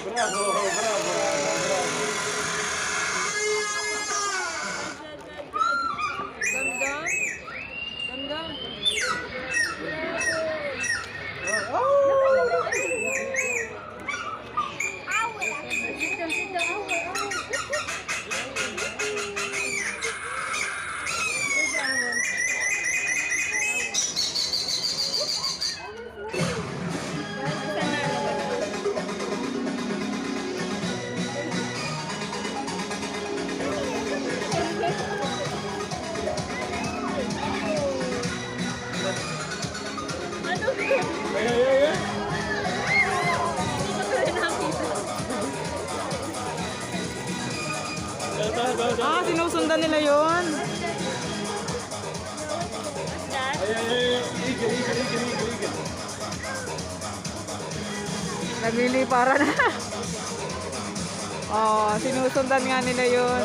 Bravo, bravo, bravo. Gam-gam. Gam-gam. Sit down, sit down. Ay, ay, ay, ay. Sinusundan nila yon. Ay, ay, ay. Igil, igil, igil, igil, igil. Nagliliparan na. Sinusundan nga nila yon.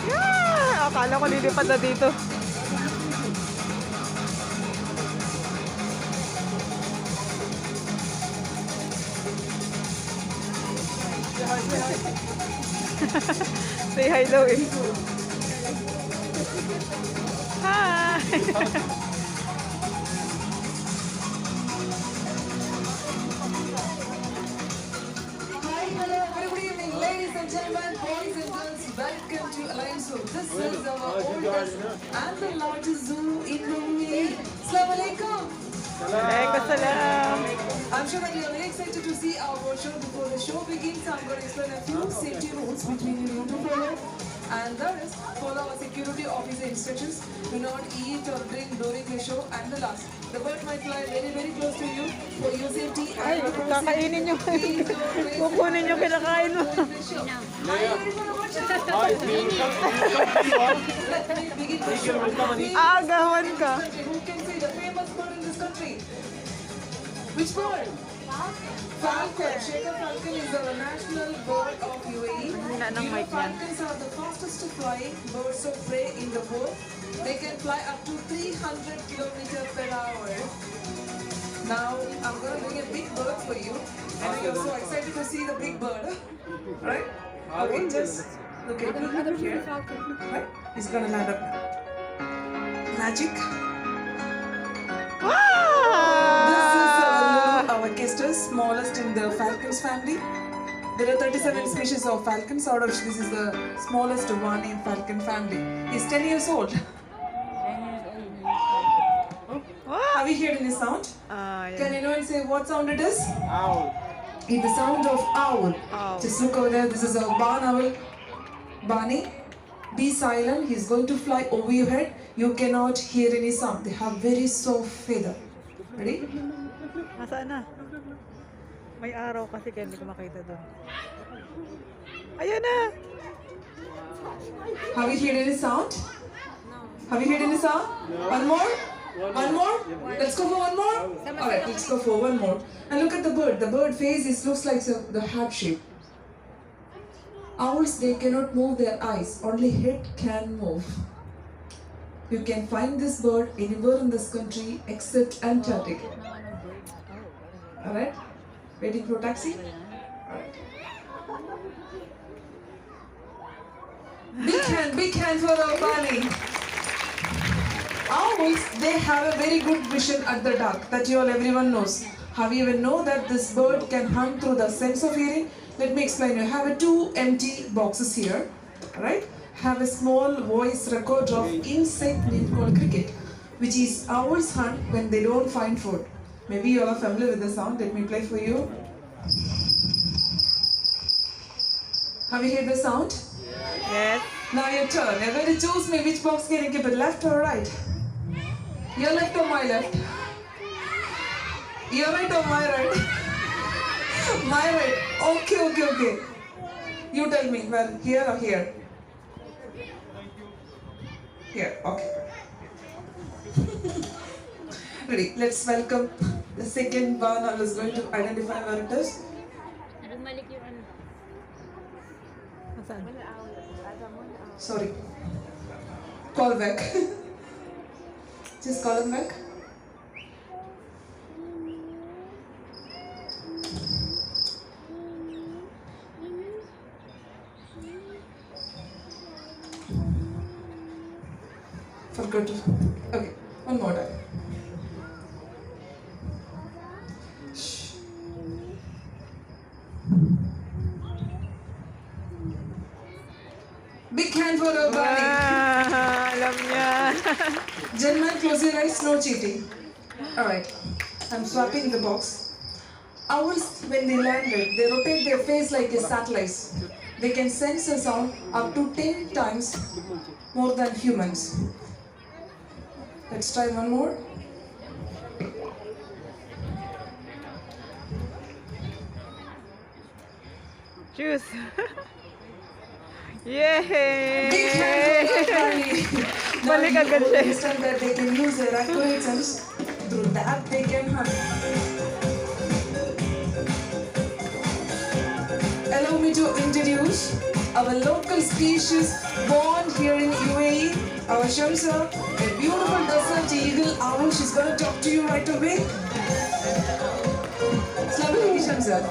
Yeah! Akala ko lilipad na dito. Say hi daw eh. Hi! Hi, hello, very good evening, ladies and gentlemen, boys and girls. Welcome to Alliance Zoo. This is our oldest and the largest zoo in the UAE. Assalamu alaikum. Waalaikumsalam. I'm sure that you're very excited to see our show. Before the show begins, I'm going to explain a few safety rules which we need to follow. And that is, follow our security officer instructions. Do not eat or drink during the show. And the last, the bird might fly very, very close to you for your safety. Ay, And kakainin nyo. please don't raise Kukunin yung kinakain mo. the show. Are you ready for the watch? Ay, Let me begin the Igil, show. welcome, Ani. Agawan ka. Who can say the famous bird in this country? Which bird? Falcon. Sheikha falcon is the national bird of UAE. Hina ng mic niyan. Falcons are the fastest flying birds of prey in the world. They can fly up to 300 kilometers per hour. Now, I'm going to bring a big bird for you. And you're so excited to see the big bird. Right? Okay, just look at it here. Right? It's going to land up now. Magic. This is our Kestrel, smallest in the falcons family. There are 37 species of falcons, out of which this is the smallest one in falcon family. He's 10 years old. Have you heard any sound? Can anyone say what sound it is? Owl. It's the sound of owl. Owl. Just look over there. This is a barn owl. Barney, be silent. He's going to fly over your head. You cannot hear any sound. They have very soft feather. Ready? Nasaan na? May araw kasi kaya hindi ko makita doon. Ayun na! Have you heard any sound? Have you heard any sound? One more? One more? Let's go for one more? Alright, let's go for one more. And look at the bird. The bird face looks like the heart shape. Owls, they cannot move their eyes. Only head can move. You can find this bird anywhere in this country except Antarctica. Alright? Waiting for taxi? Alright. Big hand for our Bani. Owls, they have a very good vision at the dark, that everyone knows. Have you even know that this bird can hunt through the sense of hearing? Let me explain. You have two empty boxes here, right? Have a small voice record of insect named called cricket, which is owls hunt when they don't find food. Maybe you are familiar with the sound. Let me play for you. Have you heard the sound? Yes. Now your turn. You're going to choose me which box can you keep it, left or right? Your left or my left? Your right or my right? My right. Okay. You tell me. Well, here or here? Here. Okay. Ready. Let's welcome the second one. I was going to identify where it is. Bumalik yung ano. Nasaan? Sorry. Call back. Just call him back. Forgot to. Okay, one more time. Shh. Big hand for our body. Alam niya. Gentlemen, close your eyes, no cheating. Alright, I'm swapping the box. Owls, when they landed, they rotate their face like a satellite. They can sense a sound up to 10 times more than humans. Let's try one more. Choose. Yay! Big hand for everybody. Now Balik you agad siya. understand that they can use their accurate sense. Through that they can hunt. Allow me to introduce our local species born here in UAE, our Shamsa, a beautiful desert eagle owl. She's going to talk to you right away. Assalamu alaikum, Shamsa.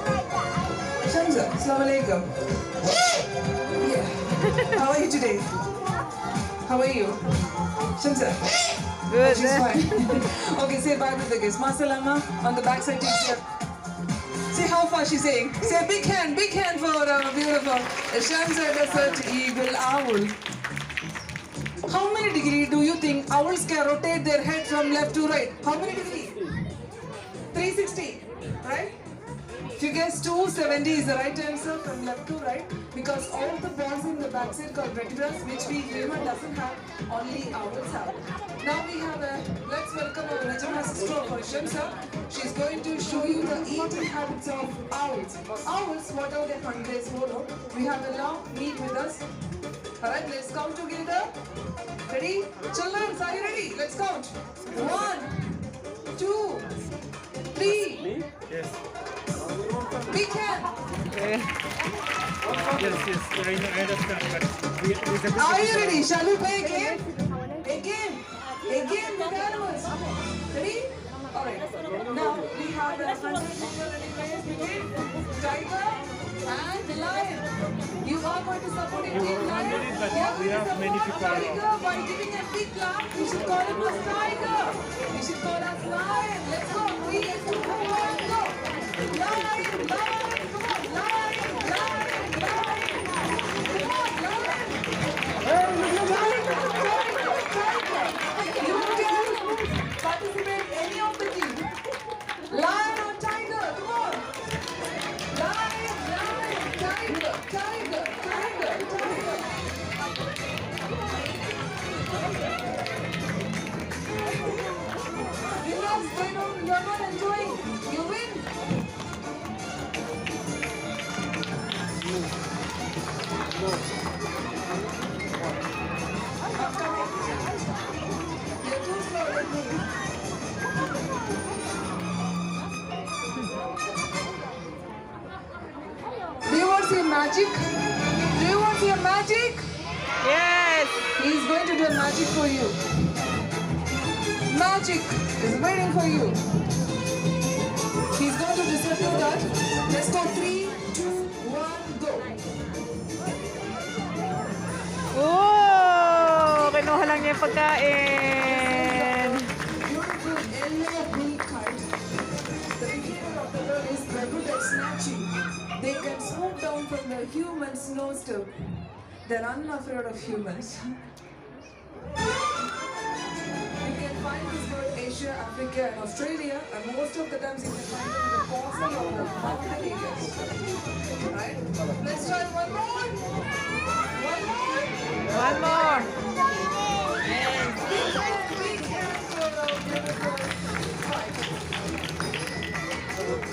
Shamsa, assalamu alaikum. Yeah. How are you today? How are you? Shamsa? Good. She's fine. Okay, say bye with the kiss. Masalama on the back side takes care. See how far she's saying. Say a big hand for our beautiful Shamsa Desert Eagle Owl. How many degrees do you think owls can rotate their head from left to right? How many degrees? 360, right? If you guess 270 is the right answer from left to right, because all the balls in the backside called vertebrae, which we human doesn't have, only owls have. Now we have let's welcome our Rajana sister for Shamsa. She's going to show you the eating habits of owls. Owls, what are they hunt? They swallow. We have a long meat with us. Alright, let's count together. Ready? Children, are you ready? Let's count. 1, 2, 3. Yes. Big hand. Yes, I understand, but we Are you ready? Shall we play a game? A game with animals. Ready? Alright. Now we have a 100 people ready players between tiger and lion. You are going to support a team lion. we have many people around. Tiger by giving a big clap. You should call him as tiger. You should call us lion. Let's go. 3, 2, 1, go. Lion, lion, come on, lion, lion, lion. Come on, lion. You can participate any of the team. Lion or tiger, come on. Lion, lion, tiger, tiger, tiger, tiger. Relax, they don't, you're not enjoying. You win. I'm coming. You're too slow, let me. Do you want to see magic? Do you want to see a magic? Yes! He's going to do a magic for you. Magic is waiting for you. He's going to disappear that. Let's go 3, 2, 1, go. Oh! Kinuha lang niya yung pagkain. Beautiful yellow bull kite. The behavior of the bird is very good at snatching. They can swoop down from the human's nose tube. They're unafraid of humans. You can find this bird Asia, Africa, and Australia, and most of the times you can find them in the coastal or the mountain areas. Right? Let's try one more. One more. One more. Big hand for our beautiful fight.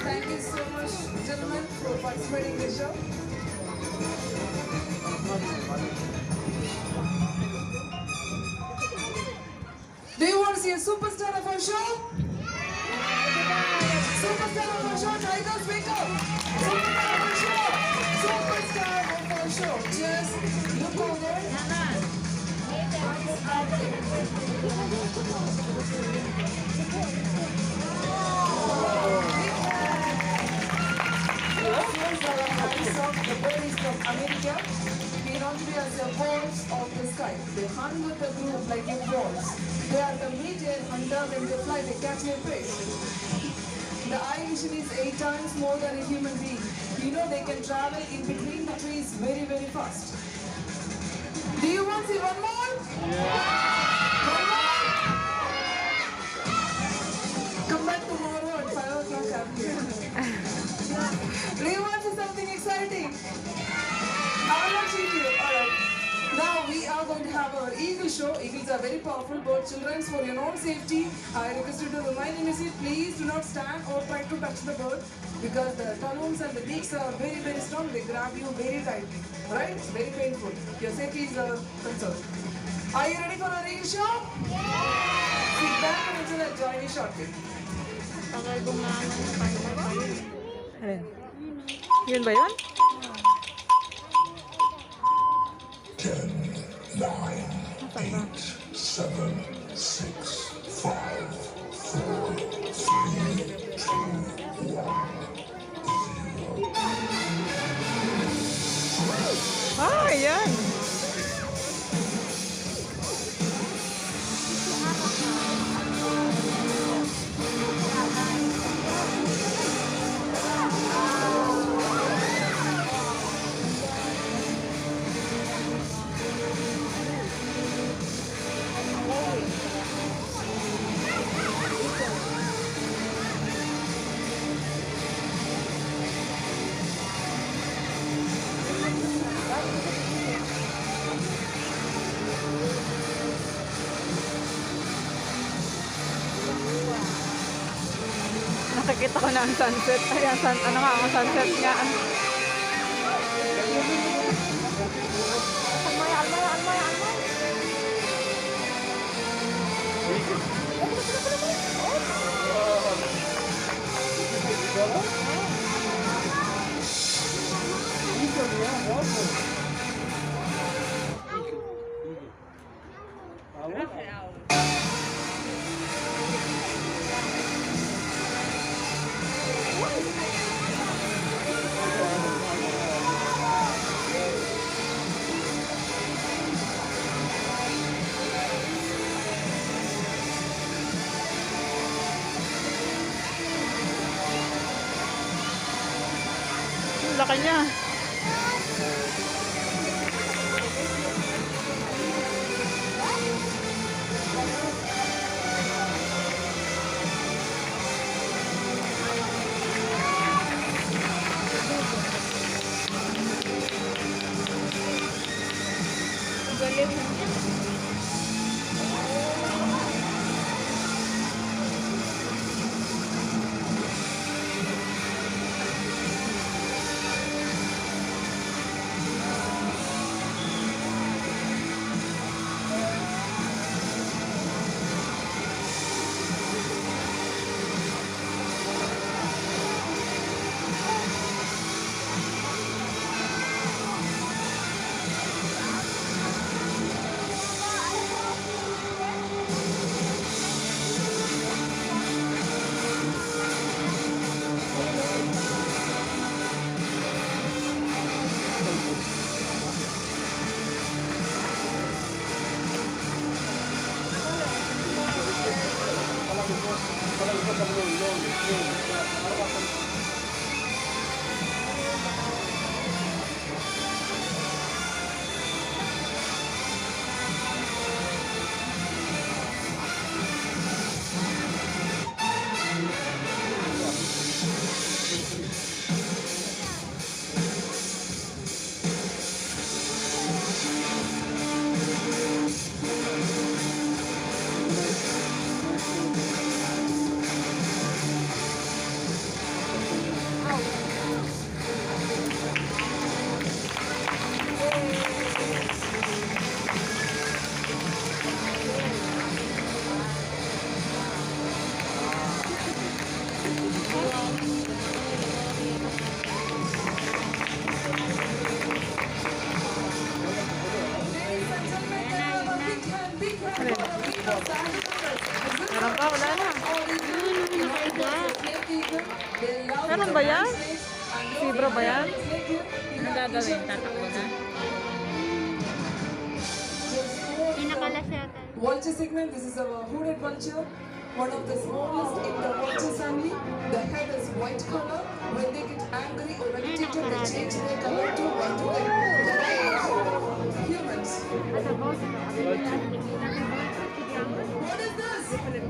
Thank you so much, gentlemen, for participating in the show. Do you want to see a superstar of our show? Superstar of our show, Tigers, wake up! Superstar of our show! Superstar of our show! Just look over. kept hieroglyphy as the walls of the sky. They hunt with the group like your walls. They are the meteor hunter. When they fly, they catch their prey. The eye vision is 8 times more than a human being. You know they can travel in between the trees very, very fast. Do you want to see one more? Yeah. One more? Come back tomorrow at 5 o'clock after. Do you want to see something exciting? I will not cheat you. Alright. Now we are going to have our eagle show. Eagles are very powerful birds. Children, for your own safety, I request you to remain in your seat. Please do not stand or try to touch the bird because the talons and the beaks are very, very strong. They grab you very tightly. Alright? It's very painful. Your safety is a concern. Are you ready for our eagle show? Yeah! Sit back and enjoy that journey shortly. Tagal bumangon na pahinga pa yun. Alin? Yun ba yun? 10, 9, 8, 7, 6, 5, 4, 3, 2, 1, 0. Ah, yan! Nakikita ko na ang sunset. Ayan, ano nga, ang sunset nga. Almay, almay, almay, almay. Laki niya. Meron pa, wala na. Meron ba yan? Zebra ba yan? gagawin? Tatakbo na? Pinakalas yata. Vulture segment, this is our hooded vulture, one of the smallest in the vulture family. The head is white color. When they get angry or agitated, they change their color to white. Humans. What is this? What is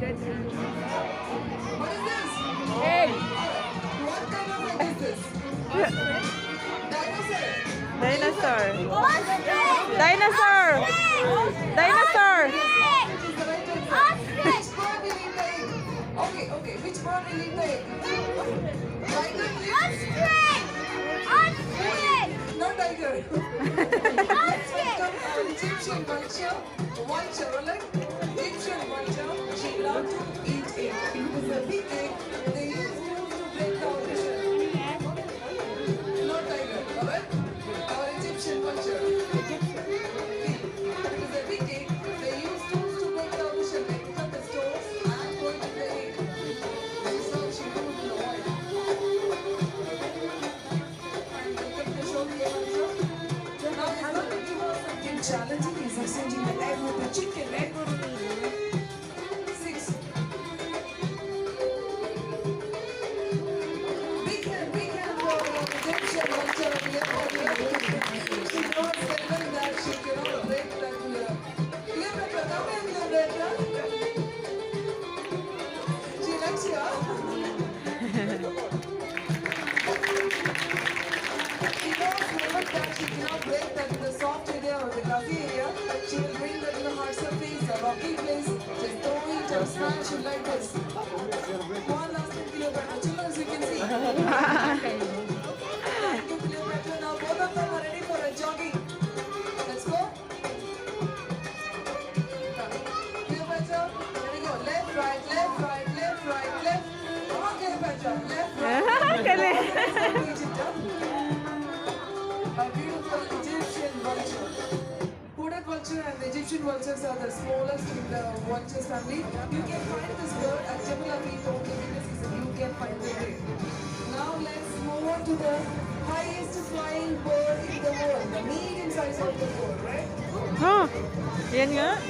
this? Hey! What kind of egg is this? Dinosaur. Dinosaur. Dinosaur. Dinosaur. Which bird will eat the egg? Okay. Which bird will eat the egg? Tiger will eat. No tiger. Let's welcome our Egyptian vulture, alright? Egyptian vulture, she loves to eat egg. It is a big egg. They use tools to break the audition. No tiger, alright? Our Egyptian vulture. It is a big egg. They use tools to break the audition. They pick up the stones and go into the egg. This is how she goes in the oil. Challenging is exchanging the egg with the chicken egg. 6. Big hand for Egyptian vulture. She knows better that she cannot break that. Cleopatra, come here, Cleopatra. She likes you, huh? She knows better that she cannot break that in the soft area or the glassy area. She will bring that in the hard surface, a rocky place. Just throw it and smash it like this. One last thing, Cleopatra. Children, as you can see. Thank you, Cleopatra. Now both of them are ready for a jogging. Let's go. Cleopatra, ready go. Left, right, left, right, left, right, left. Come on, Cleopatra. Left, right. Galing. A beautiful Egyptian vulture. Hooded vulture and the Egyptian vultures are the smallest in the vultures family. You can find this bird at Jebel Ali only because you can find the day. Now let's move on to the highest flying bird in the world, the medium size of the bird, right? Oh, yan nga.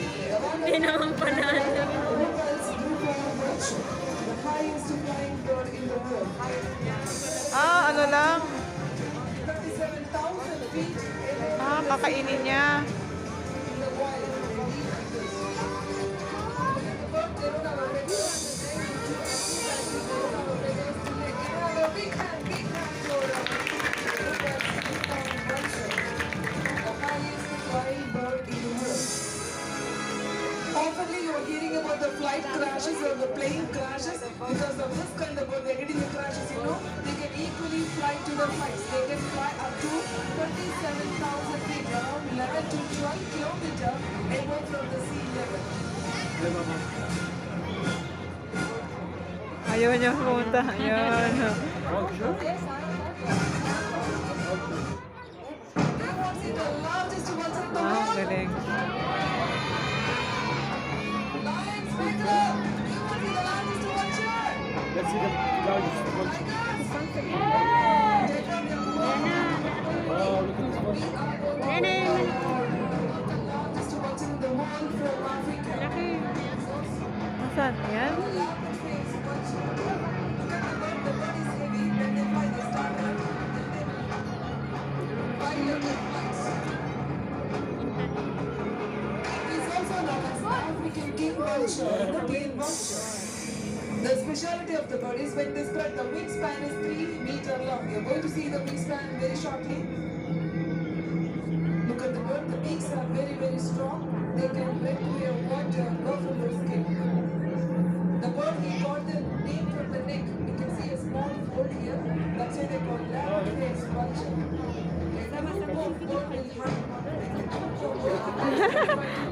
Hindi naman panalo. The highest flying bird in the world. Ah, ano lang. 37,000 feet above Ah, kakainin niya. in the wild. The bird, they don't have a regular a big hand for the highest flying bird in the world. Oftenly you are hearing about the flight crashes or the plane crashes because of this kind of bird. They are getting the crashes, you know. They can equally fly to the flights. They can fly up to 37,000 feet, around 11 to 12 kilometers above from the sea level. Ayaw niya pumunta. Ayun. They want to see the largest vulture in the Ah, world. galing. Lions, wake up! You want to be the largest vulture? Let's see the largest vulture. Take off your Wow, look at this one. largest vulture in the world from Africa. Nasaan? Yan? The speciality of the bird is when they spread, the wingspan is 3 meters long. You're going to see the wingspan very shortly. Look at the bird, the beaks are very, very strong. They can break away water, go from the skin. The bird, he got the name from the neck. You can see a small fold here. That's why they call lamb face vulture. Both bird will have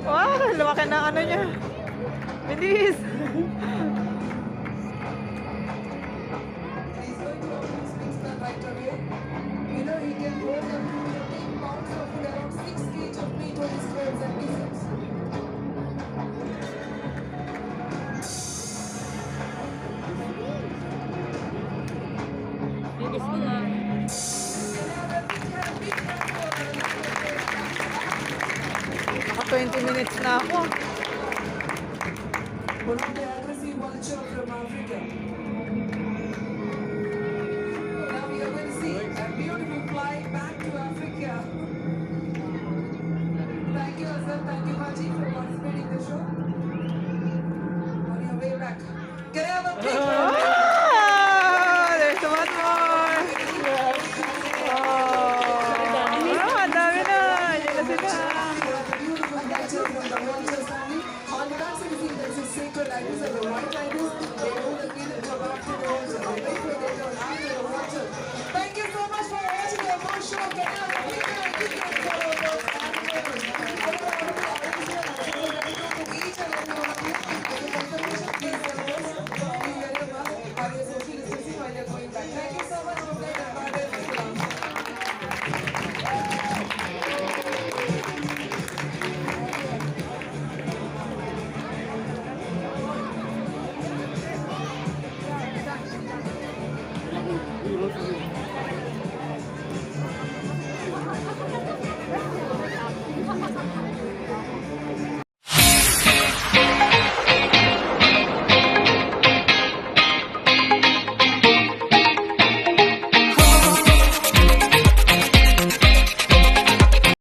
Wow, lumaki na ano niya. Bilis. He's going to open his wingspan right away. You know, he can hold up to 15 pounds of food, around 6 kg of meat on his legs and biceps. Bilis mo nga. Can I have a big hand, big Naka 20 minutes na ako. One of the aggressive vulture from Africa. Now we are going to see a beautiful flight back to Africa. Thank you, Azhar. Thank you, Haji, for participating in the show. On your way back. Can I have a big round? There's one more. Ang dami na. Yan na sila. Beautiful culture from the vulture family. On the back side, you see there's a sacred items of the white items. They hold the key to back to the vulture. They wait for their turn after the vulture. Thank you so much for watching the show. Can I have